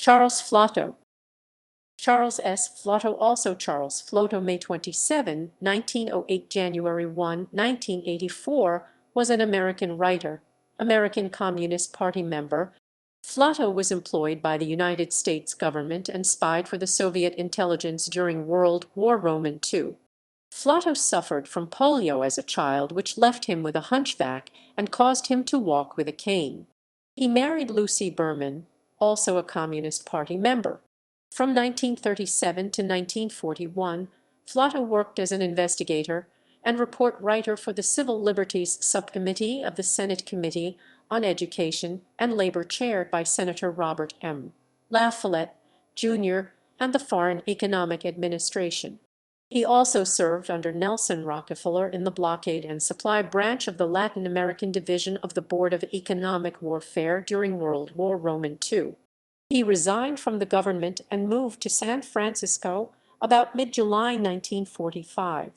Charles Floto. Charles S. Floto, also Charles Floto, May 27, 1908 January 1, 1984, was an American writer, American Communist Party member. Flato was employed by the United States government and spied for the Soviet intelligence during World War II. Flato suffered from polio as a child, which left him with a hunchback and caused him to walk with a cane. He married Lucy Burman, also a Communist Party member. From 1937 to 1941, Flato worked as an investigator and report writer for the Civil Liberties Subcommittee of the Senate Committee on Education and Labor, chaired by Senator Robert M. La Follette, Jr., and the Foreign Economic Administration. He also served under Nelson Rockefeller in the Blockade and Supply Branch of the Latin American Division of the Board of Economic Warfare during World War II. He resigned from the government and moved to San Francisco about mid-July 1945.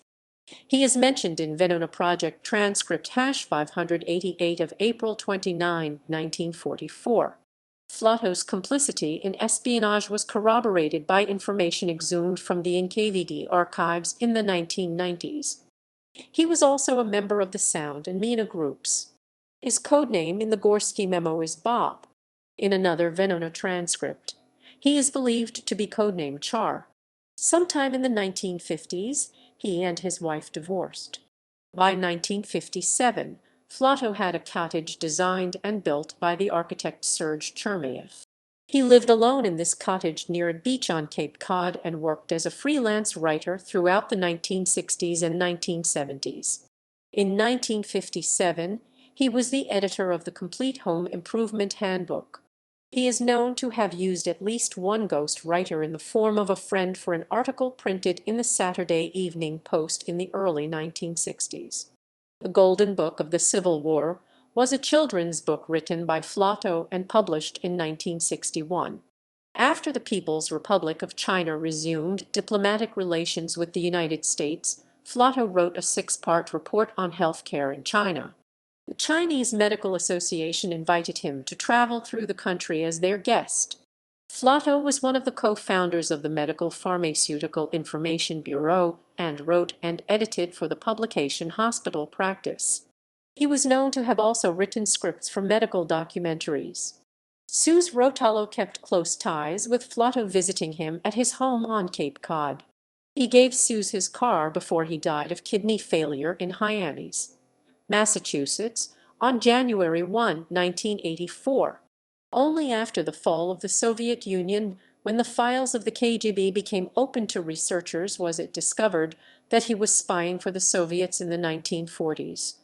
He is mentioned in Venona Project transcript #588 of April 29, 1944. Flato's complicity in espionage was corroborated by information exhumed from the NKVD archives in the 1990s. He was also a member of the Sound and Mina groups. His codename in the Gorski memo is Bob. In another Venona transcript, he is believed to be codenamed Char. Sometime in the 1950s, he and his wife divorced. By 1957, Flato had a cottage designed and built by the architect Serge Chermayeff. He lived alone in this cottage near a beach on Cape Cod and worked as a freelance writer throughout the 1960s and 1970s. In 1957, he was the editor of the Complete Home Improvement Handbook. He is known to have used at least one ghost writer in the form of a friend for an article printed in the Saturday Evening Post in the early 1960s. The Golden Book of the Civil War was a children's book written by Flato and published in 1961. After the People's Republic of China resumed diplomatic relations with the United States, Flato wrote a 6-part report on healthcare in China. The Chinese Medical Association invited him to travel through the country as their guest. Flato was one of the co-founders of the Medical Pharmaceutical Information Bureau and wrote and edited for the publication Hospital Practice. He was known to have also written scripts for medical documentaries. Suze Rotalo kept close ties with Flato, visiting him at his home on Cape Cod. He gave Suze his car before he died of kidney failure in Hyannis, Massachusetts, on January 1, 1984. Only after the fall of the Soviet Union, when the files of the KGB became open to researchers, was it discovered that he was spying for the Soviets in the 1940s.